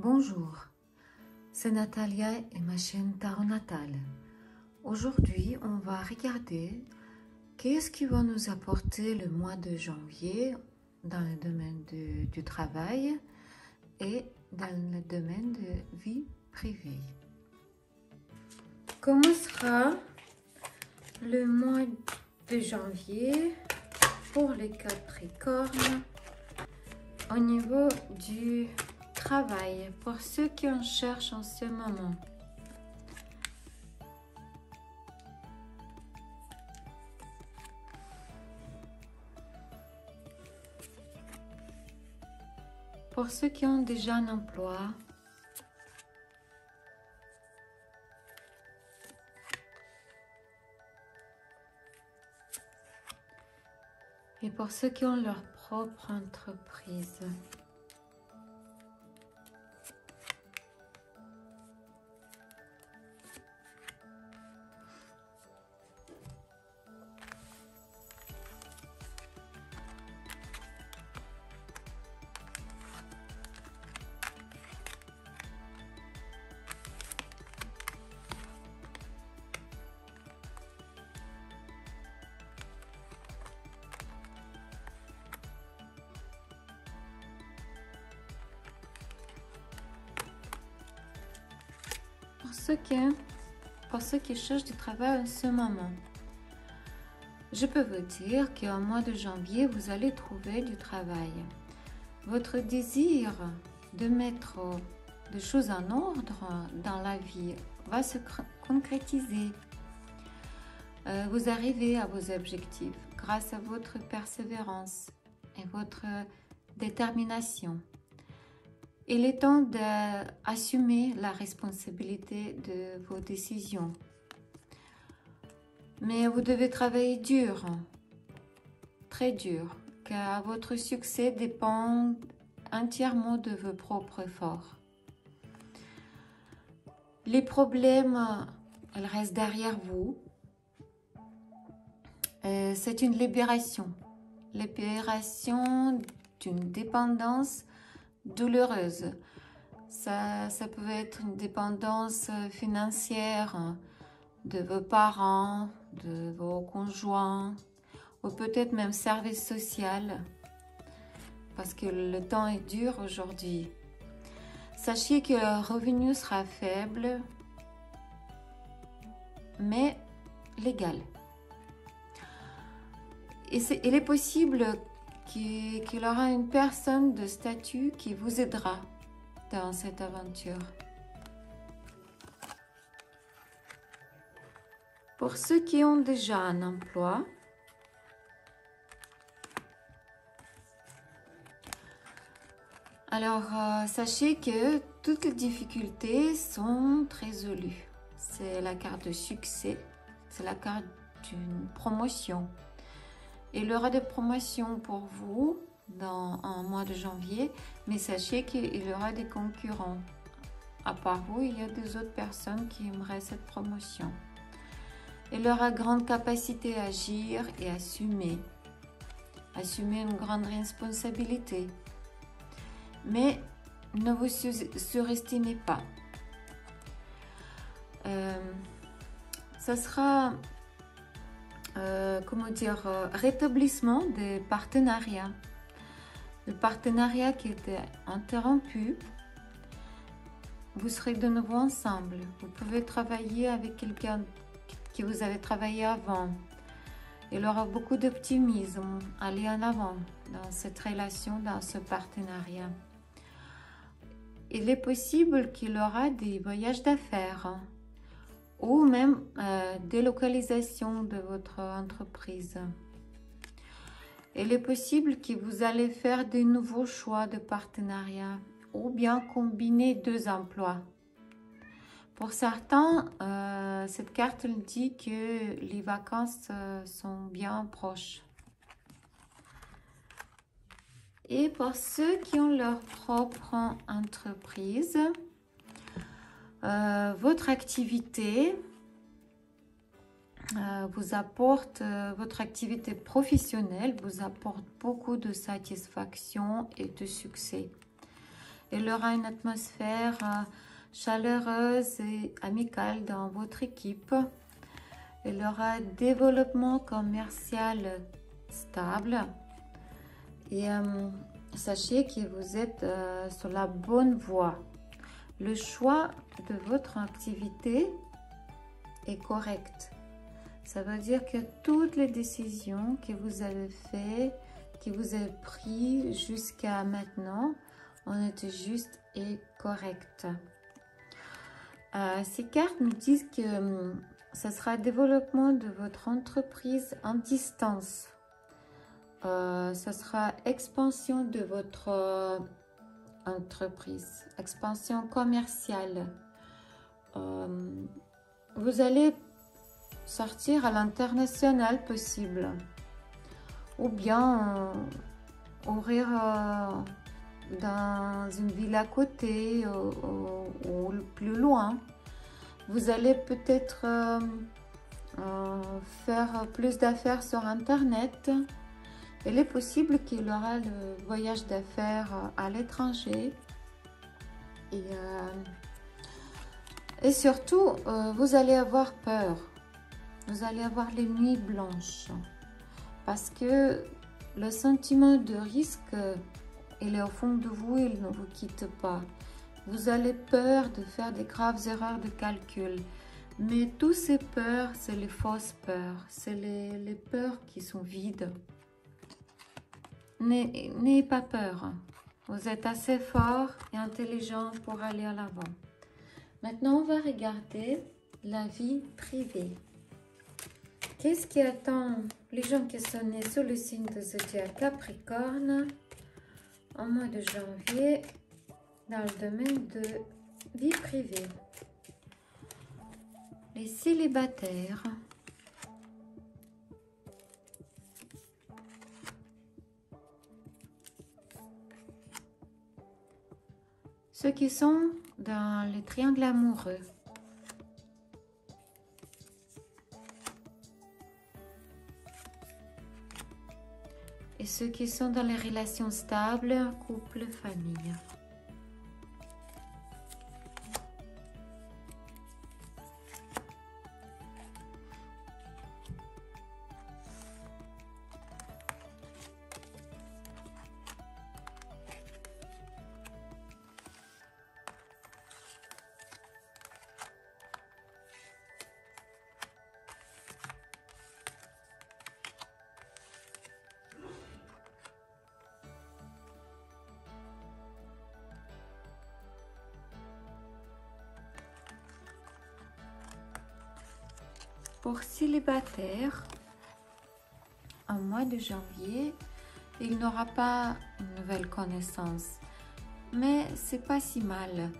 Bonjour, c'est Natalia et ma chaîne Tarot Natal. Aujourd'hui, on va regarder qu'est-ce qui va nous apporter le mois de janvier dans le domaine du travail et dans le domaine de vie privée. Comment sera le mois de janvier pour les Capricornes au niveau du travail, pour ceux qui en cherchent en ce moment? Pour ceux qui ont déjà un emploi, et pour ceux qui ont leur propre entreprise. Pour ceux qui cherchent du travail en ce moment, je peux vous dire qu'au mois de janvier, vous allez trouver du travail. Votre désir de mettre des choses en ordre dans la vie va se concrétiser. Vous arrivez à vos objectifs grâce à votre persévérance et votre détermination. Il est temps d'assumer la responsabilité de vos décisions. Mais vous devez travailler dur, très dur, car votre succès dépend entièrement de vos propres efforts. Les problèmes, elles restent derrière vous. C'est une libération d'une dépendance douloureuse. Ça peut être une dépendance financière de vos parents, de vos conjoints, ou peut-être même service social, parce que le temps est dur aujourd'hui. Sachez que le revenu sera faible, mais légal. Et il est possible qu'il y aura une personne de statut qui vous aidera dans cette aventure. Pour ceux qui ont déjà un emploi, alors sachez que toutes les difficultés sont résolues. C'est la carte de succès, c'est la carte d'une promotion. Il y aura des promotions pour vous dans un mois de janvier, mais sachez qu'il y aura des concurrents. À part vous, il y a des autres personnes qui aimeraient cette promotion. Il y aura grande capacité à agir et assumer une grande responsabilité. Mais ne vous surestimez pas. Ça sera rétablissement des partenariats. Le partenariat qui était interrompu, vous serez de nouveau ensemble. Vous pouvez travailler avec quelqu'un qui vous avez travaillé avant. Il y aura beaucoup d'optimisme, aller en avant dans cette relation, dans ce partenariat. Il est possible qu'il y aura des voyages d'affaires ou même délocalisation de votre entreprise. Il est possible que vous allez faire de nouveaux choix de partenariat ou bien combiner deux emplois. Pour certains, cette carte dit que les vacances sont bien proches. Et pour ceux qui ont leur propre entreprise, votre activité votre activité professionnelle vous apporte beaucoup de satisfaction et de succès. Il y aura une atmosphère chaleureuse et amicale dans votre équipe. Il y aura développement commercial stable. Et sachez que vous êtes sur la bonne voie. Le choix de votre activité est correct. Ça veut dire que toutes les décisions que vous avez faites, que vous avez prises jusqu'à maintenant, ont été justes et correctes. Ces cartes nous disent que ça sera développement de votre entreprise en distance. Ça sera expansion de votre entreprise, expansion commerciale. Vous allez sortir à l'international possible, ou bien ouvrir dans une ville à côté ou plus loin. Vous allez peut-être faire plus d'affaires sur Internet. Il est possible qu'il y aura le voyage d'affaires à l'étranger. Et surtout, vous allez avoir peur. Vous allez avoir les nuits blanches. Parce que le sentiment de risque, il est au fond de vous, il ne vous quitte pas. Vous avez peur de faire des graves erreurs de calcul. Mais toutes ces peurs, c'est les fausses peurs. C'est les peurs qui sont vides. N'ayez pas peur. Vous êtes assez fort et intelligent pour aller à l'avant. Maintenant, on va regarder la vie privée. Qu'est-ce qui attend les gens qui sont nés sous le signe de zodiaque Capricorne en mois de janvier dans le domaine de vie privée? Les célibataires. Ceux qui sont dans les triangles amoureux. Et ceux qui sont dans les relations stables, couple, famille. Pour célibataire, en mois de janvier, il n'aura pas une nouvelle connaissance. Mais c'est pas si mal.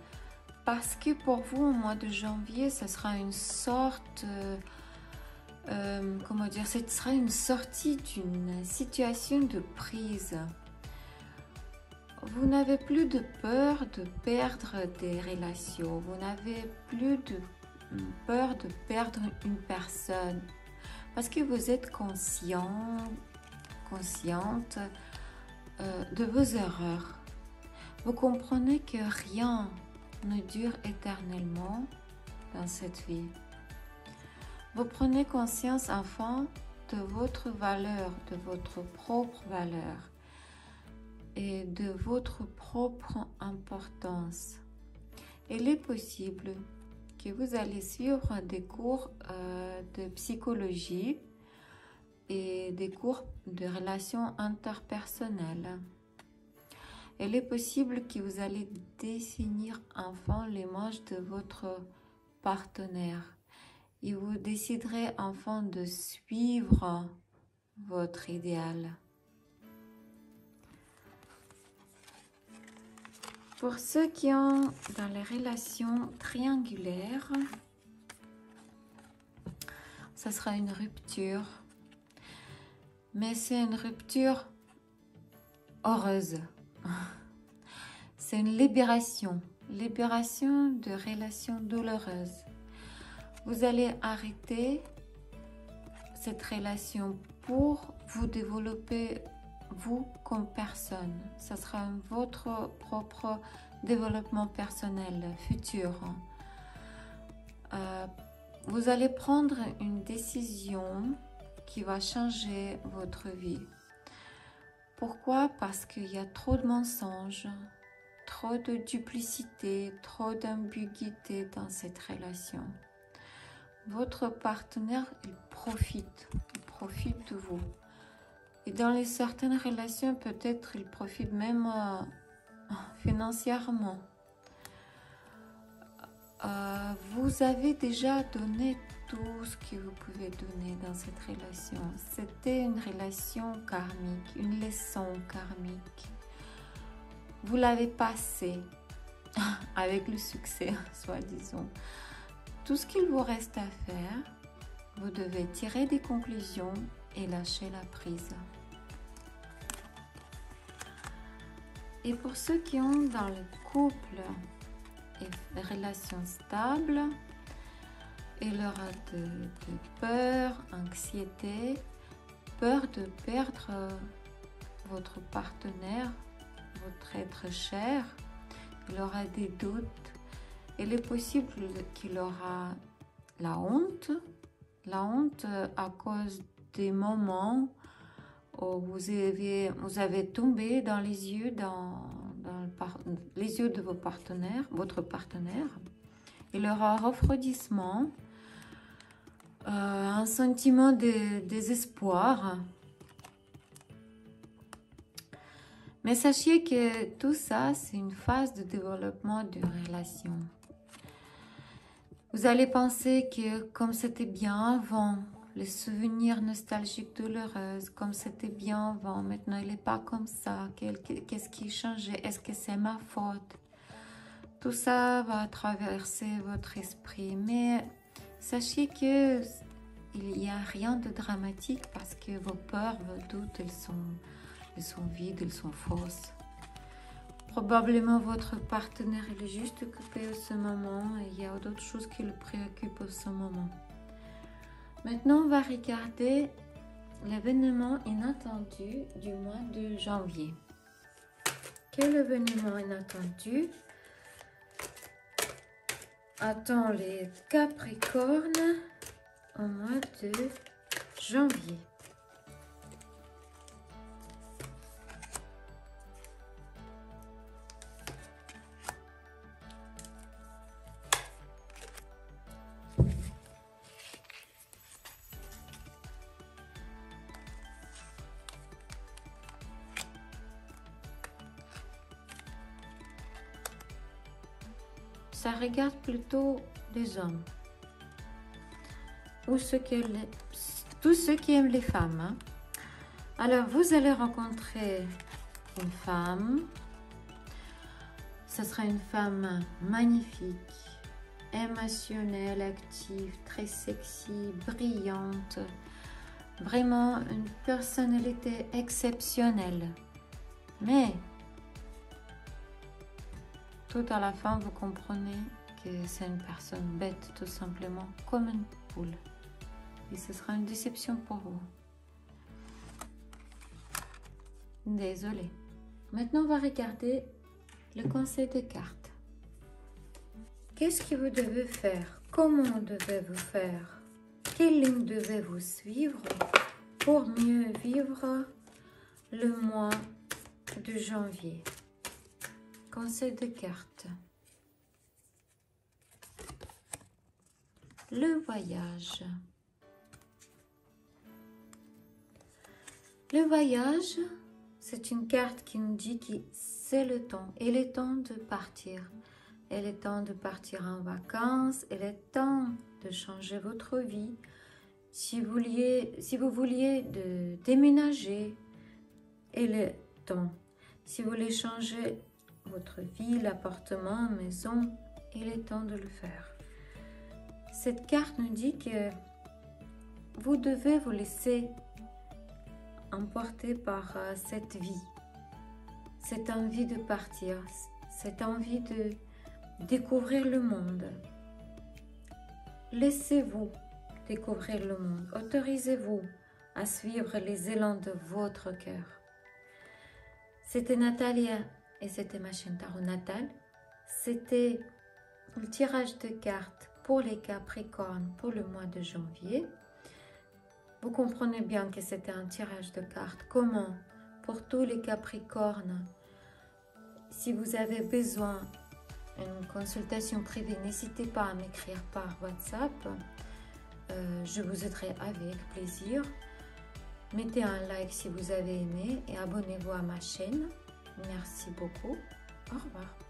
Parce que pour vous, au mois de janvier, ce sera une sorte... comment dire, ce sera une sortie d'une situation de prise. Vous n'avez plus de peur de perdre des relations. Vous n'avez plus de peur de perdre une personne parce que vous êtes consciente de vos erreurs. Vous comprenez que rien ne dure éternellement dans cette vie. Vous prenez conscience enfin de votre valeur, de votre propre valeur et de votre propre importance. Il est possible que vous allez suivre des cours de psychologie et des cours de relations interpersonnelles. Il est possible que vous allez définir enfin les manches de votre partenaire et vous déciderez enfin de suivre votre idéal. Pour ceux qui ont dans les relations triangulaires, ça sera une rupture. Mais c'est une rupture heureuse. C'est une libération. Libération de relations douloureuses. Vous allez arrêter cette relation pour vous développer vous comme personne. Ça sera votre propre développement personnel futur. Vous allez prendre une décision qui va changer votre vie. Pourquoi? Parce qu'il y a trop de mensonges, trop de duplicité, trop d'ambiguïté dans cette relation. Votre partenaire, il profite de vous. Et dans les certaines relations, peut-être il profite même financièrement. Vous avez déjà donné tout ce que vous pouvez donner dans cette relation. C'était une relation karmique, une leçon karmique. Vous l'avez passée avec le succès, soi-disant. Tout ce qu'il vous reste à faire, vous devez tirer des conclusions et lâcher la prise. Et pour ceux qui ont dans le couple et relations stables, il y aura de peur, anxiété, peur de perdre votre partenaire, votre être cher. Il aura des doutes. Il est possible qu'il aura la honte à cause des moments où vous avez tombé dans les yeux, les yeux de votre partenaire. Il aura un refroidissement, un sentiment de désespoir. Mais sachez que tout ça, c'est une phase de développement d'une relation. Vous allez penser que comme c'était bien avant, les souvenirs nostalgiques douloureux, comme c'était bien avant, maintenant il n'est pas comme ça, qu'est-ce qui a changé, est-ce que c'est ma faute? Tout ça va traverser votre esprit, mais sachez que il n'y a rien de dramatique parce que vos peurs, vos doutes, elles sont vides, elles sont fausses. Probablement votre partenaire il est juste occupé à ce moment et il y a d'autres choses qui le préoccupent à ce moment. Maintenant, on va regarder l'événement inattendu du mois de janvier. Quel événement inattendu attend les Capricornes au mois de janvier? Ça regarde plutôt les hommes ou tous ceux qui aiment les femmes. Hein. Alors, vous allez rencontrer une femme. Ce sera une femme magnifique, émotionnelle, active, très sexy, brillante. Vraiment une personnalité exceptionnelle. Mais tout à la fin, vous comprenez que c'est une personne bête, tout simplement, comme une poule. Et ce sera une déception pour vous. Désolée. Maintenant, on va regarder le conseil de cartes. Qu'est-ce que vous devez faire? Comment devez-vous faire? Quelle ligne devez-vous suivre pour mieux vivre le mois de janvier? Conseil de cartes. Le voyage. Le voyage, c'est une carte qui nous dit que c'est le temps. Il est temps de partir. Il est temps de partir en vacances. Il est temps de changer votre vie. Si vous vouliez déménager, il est temps. Si vous voulez changer votre vie, l'appartement, maison, il est temps de le faire. Cette carte nous dit que vous devez vous laisser emporter par cette vie, cette envie de partir, cette envie de découvrir le monde. Laissez-vous découvrir le monde. Autorisez-vous à suivre les élans de votre cœur. C'était Natalia et c'était ma chaîne Tarot Natal. C'était le tirage de cartes pour les Capricornes pour le mois de janvier. Vous comprenez bien que c'était un tirage de cartes commun pour tous les Capricornes. Si vous avez besoin d'une consultation privée, n'hésitez pas à m'écrire par WhatsApp. Je vous aiderai avec plaisir. Mettez un like si vous avez aimé et abonnez-vous à ma chaîne. Merci beaucoup. Au revoir.